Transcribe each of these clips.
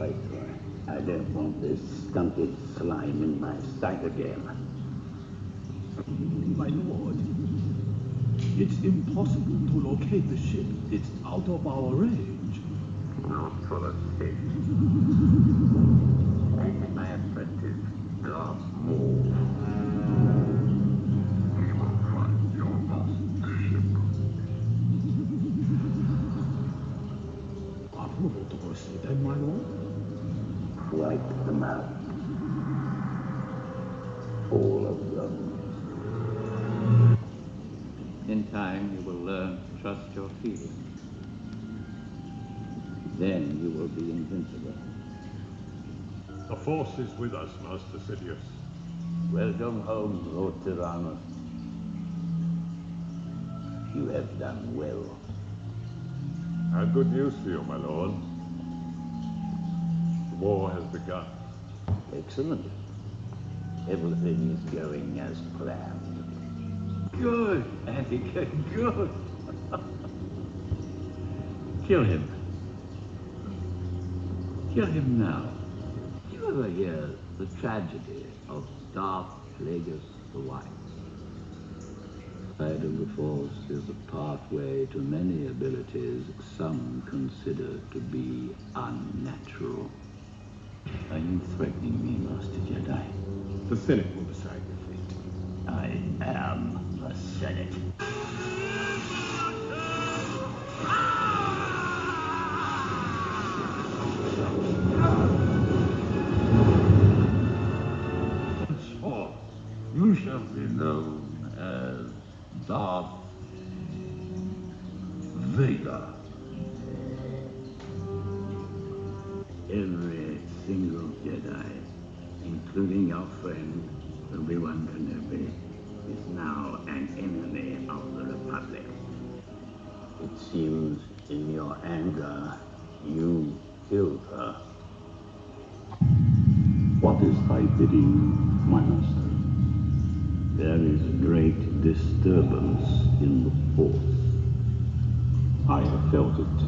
I don't want this stunted slime in my sight again. My lord, it's impossible to locate the ship. It's out of our range. Not for the Sith. And my apprentice, Darth Maul. He will find your lost ship. Honorable to proceed, then, my lord? Wipe them out. All of them. In time, you will learn to trust your feelings. Then you will be invincible. The Force is with us, Master Sidious. Welcome home, Lord Tyrannus. You have done well. I have good news for you, my lord. The war has begun. Excellent. Everything is going as planned. Good, Anakin, good. Kill him. Kill him now. Did you ever hear the tragedy of Darth Plagueis the White? The side of the Force is a pathway to many abilities some consider to be unnatural. Are you threatening me, Master Jedi? The Senate will decide your fate. I am the Senate. Henceforth, you shall be known as Darth Vader. Every single Jedi, including your friend Obi-Wan Kenobi, is now an enemy of the Republic. It seems in your anger, you killed her. What is thy bidding, my master? There is great disturbance in the Force. I have felt it.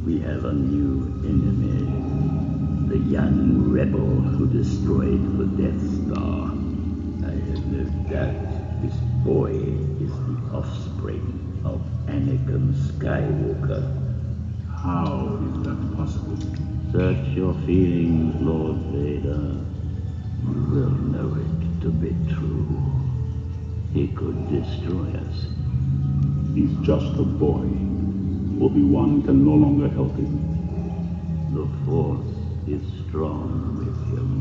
We have a new enemy, the young rebel who destroyed the Death Star. I have no doubt this boy is the offspring of Anakin Skywalker. How is that possible? Search your feelings, Lord Vader. You will know it to be true. He could destroy us. He's just a boy. Obi-Wan can no longer help him. The Force is strong with him.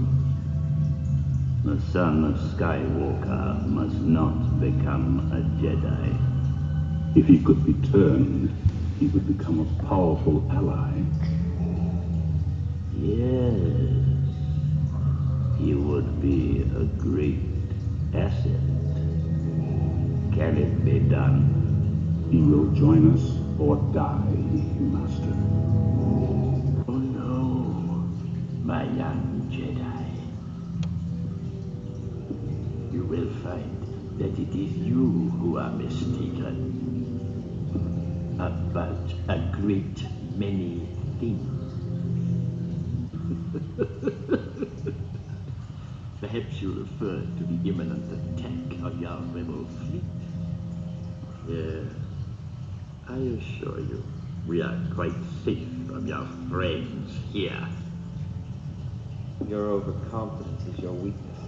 The son of Skywalker must not become a Jedi. If he could be turned, he would become a powerful ally. Yes, he would be a great asset. Can it be done? He will join us or die, Master. Oh no, my young Jedi. You will find that it is you who are mistaken about a great many things. Perhaps you referred to the imminent attack on your rebel fleet. Yes, I assure you, we are quite safe from your friends here. Your overconfidence is your weakness.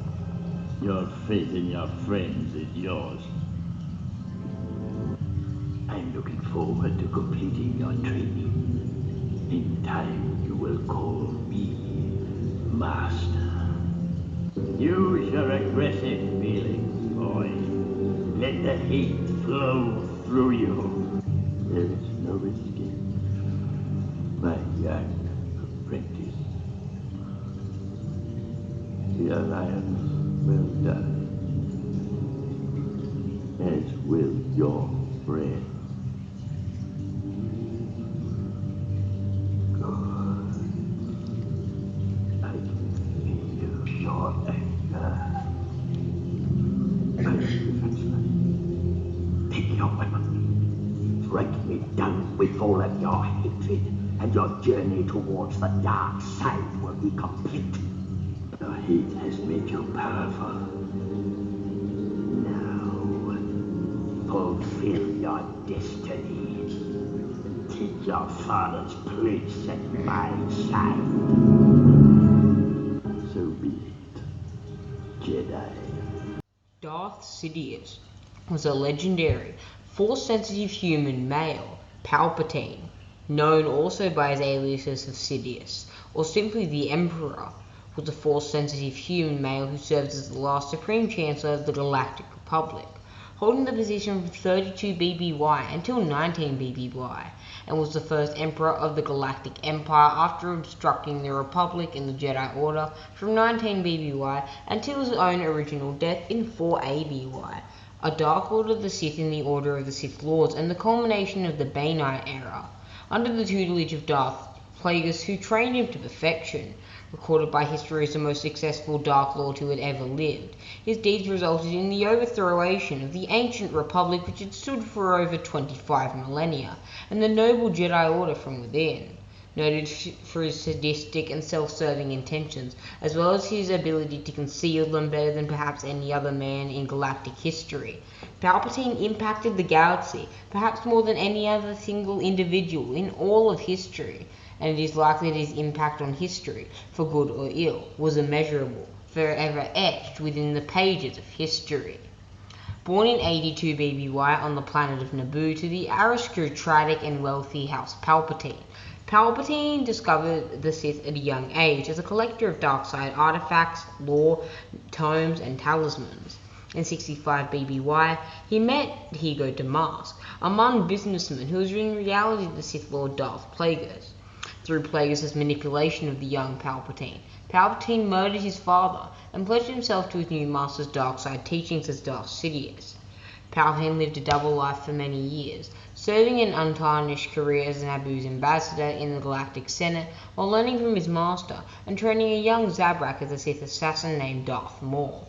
Your faith in your friends is yours. I'm looking forward to completing your training. In time, you will call me Master. Use your aggressive feelings, boy. Let the hate flow through you. There is no escape, my young apprentice. The Alliance will die, as will your friend. Good. I can feel your anger. I'm defenseless. Take your weapon. Strike me down with all of your hatred, and your journey towards the dark side will be complete. Your hate has made you powerful. Now, fulfill your destiny. Take your father's place at my side. So be it, Jedi. Darth Sidious was a legendary, Force-sensitive human male, Palpatine, known also by his aliases of Sidious, or simply the Emperor, was a Force-sensitive human male who served as the last Supreme Chancellor of the Galactic Republic, holding the position from 32 BBY until 19 BBY, and was the first Emperor of the Galactic Empire after obstructing the Republic and the Jedi Order from 19 BBY until his own original death in 4 ABY, a Dark Lord of the Sith in the Order of the Sith Lords, and the culmination of the Bainite era, under the tutelage of Darth Plagueis, who trained him to perfection. Recorded by history as the most successful Dark Lord who had ever lived, his deeds resulted in the overthrowing of the ancient Republic which had stood for over 25 millennia, and the noble Jedi Order from within. Noted for his sadistic and self-serving intentions, as well as his ability to conceal them better than perhaps any other man in galactic history, Palpatine impacted the galaxy perhaps more than any other single individual in all of history, and it is likely that his impact on history, for good or ill, was immeasurable, forever etched within the pages of history. Born in 82 BBY on the planet of Naboo to the aristocratic and wealthy House Palpatine, Palpatine discovered the Sith at a young age as a collector of dark-side artifacts, lore, tomes, and talismans. In 65 BBY, he met Higo Damask, a Mun businessman who was in reality the Sith Lord Darth Plagueis. Through Plagueis' manipulation of the young Palpatine, Palpatine murdered his father and pledged himself to his new master's dark side teachings as Darth Sidious. Palpatine lived a double life for many years, serving an untarnished career as Naboo's ambassador in the Galactic Senate while learning from his master and training a young Zabrak as a Sith assassin named Darth Maul.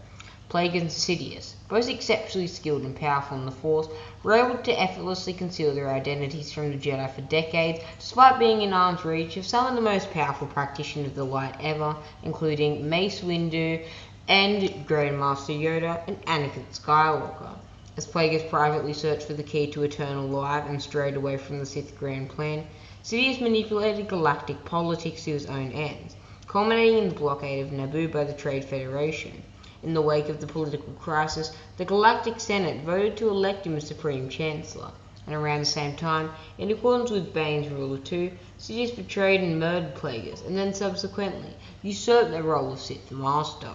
Plagueis and Sidious, both exceptionally skilled and powerful in the Force, were able to effortlessly conceal their identities from the Jedi for decades, despite being in arm's reach of some of the most powerful practitioners of the light ever, including Mace Windu and Grandmaster Yoda and Anakin Skywalker. As Plagueis privately searched for the key to eternal life and strayed away from the Sith grand plan, Sidious manipulated galactic politics to his own ends, culminating in the blockade of Naboo by the Trade Federation. In the wake of the political crisis, the Galactic Senate voted to elect him as Supreme Chancellor, and around the same time, in accordance with Bane's Rule 2, Sidious betrayed and murdered Plagueis, and then subsequently usurped the role of Sith Master.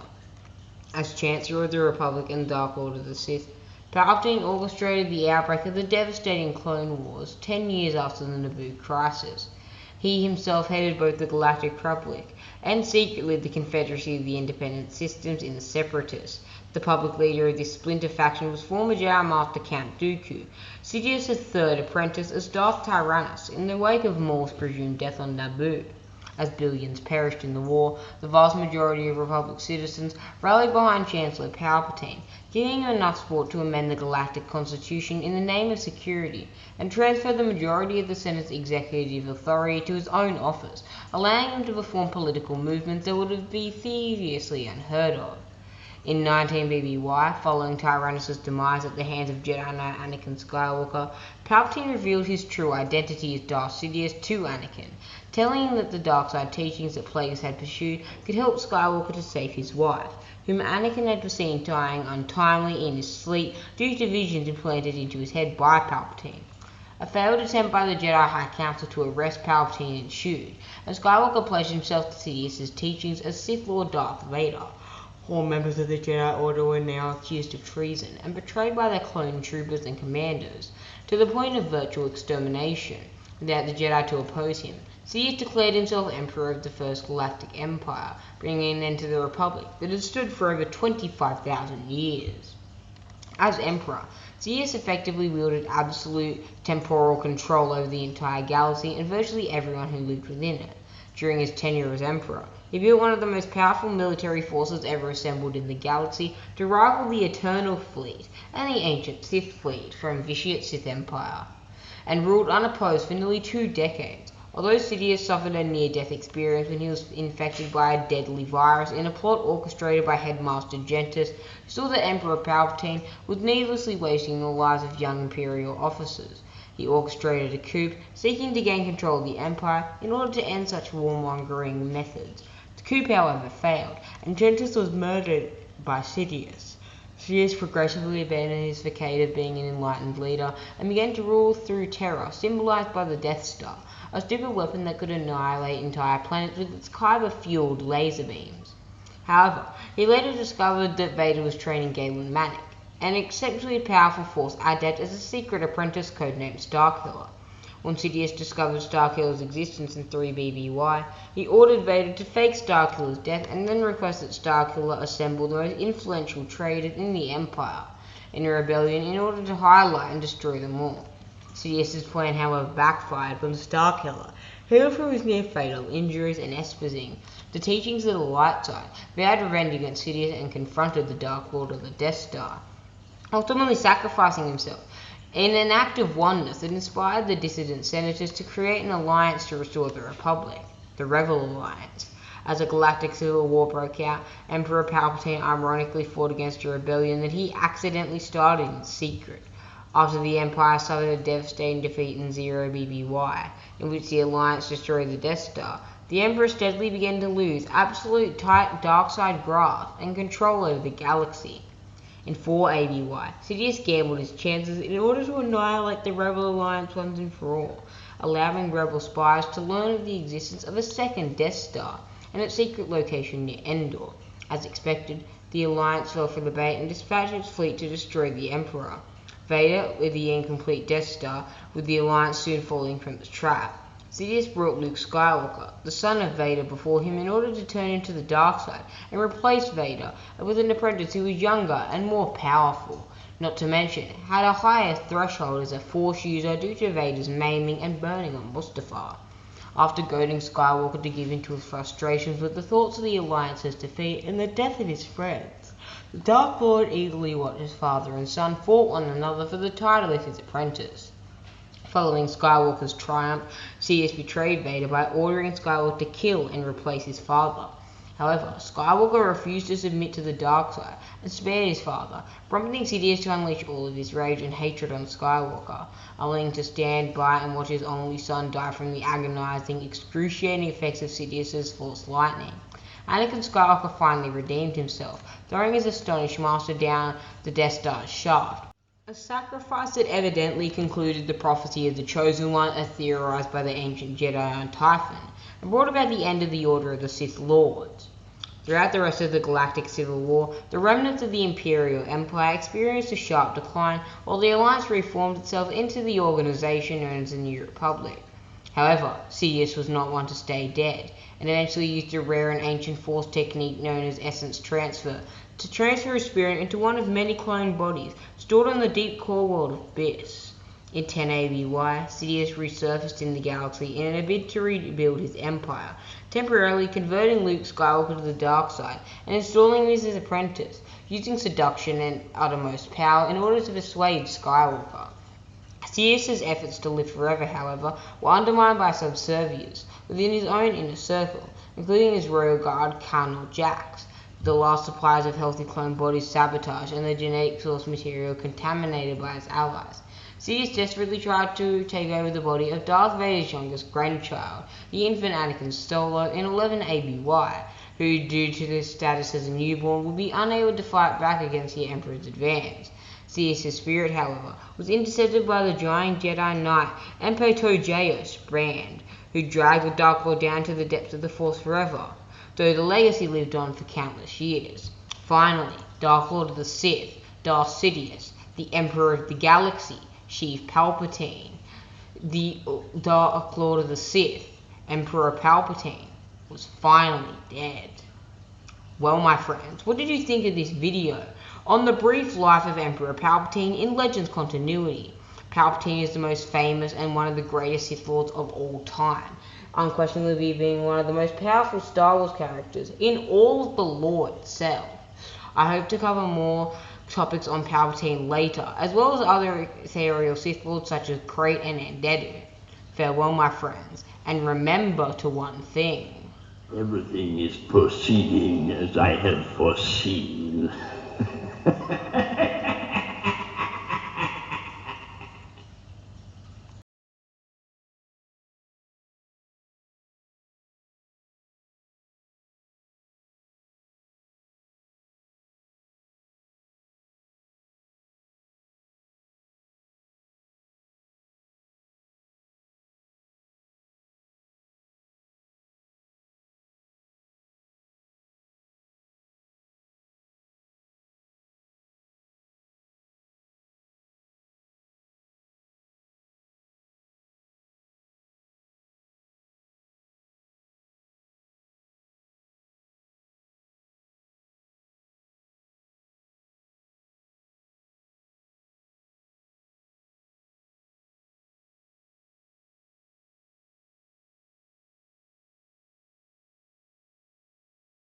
As Chancellor of the Republic and Dark Lord of the Sith, Palpatine orchestrated the outbreak of the devastating Clone Wars 10 years after the Naboo crisis. He himself headed both the Galactic Republic and secretly the Confederacy of the Independent Systems in the Separatists. The public leader of this splinter faction was former Jedi Master Count Dooku, Sidious's third apprentice as Darth Tyrannus in the wake of Maul's presumed death on Naboo. As billions perished in the war, the vast majority of Republic citizens rallied behind Chancellor Palpatine, giving him enough support to amend the Galactic Constitution in the name of security, and transfer the majority of the Senate's executive authority to his own office, allowing him to perform political movements that would be previously unheard of. In 19 BBY, following Tyrannus' demise at the hands of Jedi Knight Anakin Skywalker, Palpatine revealed his true identity as Darth Sidious to Anakin, telling him that the dark side teachings that Plagueis had pursued could help Skywalker to save his wife, whom Anakin had seen dying untimely in his sleep due to visions implanted into his head by Palpatine. A failed attempt by the Jedi High Council to arrest Palpatine ensued, and Skywalker pledged himself to Sidious's teachings as Sith Lord Darth Vader. All members of the Jedi Order were now accused of treason and betrayed by their clone troopers and commanders, to the point of virtual extermination. Without the Jedi to oppose him, Sidious declared himself Emperor of the First Galactic Empire, bringing an end to the Republic that had stood for over 25,000 years. As Emperor, Sidious effectively wielded absolute temporal control over the entire galaxy and virtually everyone who lived within it. During his tenure as Emperor, he built one of the most powerful military forces ever assembled in the galaxy to rival the Eternal Fleet and the ancient Sith Fleet from Vitiate Sith Empire, and ruled unopposed for nearly 2 decades, Although Sidious suffered a near-death experience when he was infected by a deadly virus in a plot orchestrated by Headmaster Gentis, he saw that Emperor Palpatine was needlessly wasting the lives of young Imperial officers. He orchestrated a coup, seeking to gain control of the Empire in order to end such warmongering methods. The coup, however, failed, and Gentis was murdered by Sidious. Sidious progressively abandoned his facade of being an enlightened leader and began to rule through terror, symbolized by the Death Star, a stupid weapon that could annihilate entire planets with its kyber-fueled laser beams. However, he later discovered that Vader was training Galen Manic, an exceptionally powerful Force adept, as a secret apprentice codenamed Starkiller. When Sidious discovered Starkiller's existence in 3BBY, he ordered Vader to fake Starkiller's death and then requested Starkiller assemble the most influential traders in the Empire in a rebellion in order to highlight and destroy them all. Sidious's plan, however, backfired when Starkiller, healed from his near-fatal injuries and espousing the teachings of the light side, vowed revenge against Sidious and confronted the Dark Lord of the Death Star, ultimately sacrificing himself in an act of oneness that inspired the dissident senators to create an alliance to restore the Republic, the Rebel Alliance. As a galactic civil war broke out, Emperor Palpatine ironically fought against a rebellion that he accidentally started in secret. After the Empire suffered a devastating defeat in 0BBY, in which the Alliance destroyed the Death Star, the Emperor steadily began to lose absolute dark side grasp and control over the galaxy. In 4ABY, Sidious gambled his chances in order to annihilate the Rebel Alliance once and for all, allowing Rebel spies to learn of the existence of a second Death Star and its secret location near Endor. As expected, the Alliance fell for the bait and dispatched its fleet to destroy the Emperor. Vader, with the incomplete Death Star, with the Alliance soon falling from the trap. Sidious brought Luke Skywalker, the son of Vader, before him in order to turn him to the dark side and replace Vader with an apprentice who was younger and more powerful, not to mention had a higher threshold as a Force user due to Vader's maiming and burning on Mustafar. After goading Skywalker to give in to his frustrations with the thoughts of the Alliance's defeat and the death of his friends, the Dark Lord eagerly watched his father and son fought one another for the title of his apprentice. Following Skywalker's triumph, Sidious betrayed Vader by ordering Skywalker to kill and replace his father. However, Skywalker refused to submit to the dark side and spared his father, prompting Sidious to unleash all of his rage and hatred on Skywalker, unwilling to stand by and watch his only son die from the agonizing, excruciating effects of Sidious's Force lightning. Anakin Skywalker finally redeemed himself, throwing his astonished master down the Death Star's shaft, a sacrifice that evidently concluded the prophecy of the Chosen One as theorized by the ancient Jedi on Typhon, and brought about the end of the Order of the Sith Lords. Throughout the rest of the Galactic Civil War, the remnants of the Imperial Empire experienced a sharp decline, while the Alliance reformed itself into the organization known as the New Republic. However, Sidious was not one to stay dead, and eventually used a rare and ancient Force technique known as essence transfer to transfer his spirit into one of many cloned bodies stored on the deep core world of Abyss. In 10ABY, Sidious resurfaced in the galaxy in a bid to rebuild his empire, temporarily converting Luke Skywalker to the dark side and installing him as his apprentice, using seduction and uttermost power in order to persuade Skywalker. Sidious's efforts to live forever, however, were undermined by subservience within his own inner circle, including his royal guard, Colonel Jax, the last supplies of healthy clone bodies sabotaged and the genetic source material contaminated by his allies. Sidious desperately tried to take over the body of Darth Vader's youngest grandchild, the infant Anakin Solo, in 11ABY, who, due to his status as a newborn, would be unable to fight back against the Emperor's advance. Sidious's spirit, however, was intercepted by the giant Jedi Knight Emperor Brand, who dragged the Dark Lord down to the depths of the Force forever, though the legacy lived on for countless years. Finally, Dark Lord of the Sith, Darth Sidious, the Emperor of the Galaxy, Chief Palpatine, the Dark Lord of the Sith, Emperor Palpatine, was finally dead. Well, my friends, what did you think of this video on the brief life of Emperor Palpatine in Legends continuity? Palpatine is the most famous and one of the greatest Sith Lords of all time, unquestionably being one of the most powerful Star Wars characters in all of the lore itself. I hope to cover more topics on Palpatine later, as well as other ethereal Sith Lords such as Krayt and Andedu. Farewell, my friends, And remember to one thing. Everything is proceeding as I had foreseen.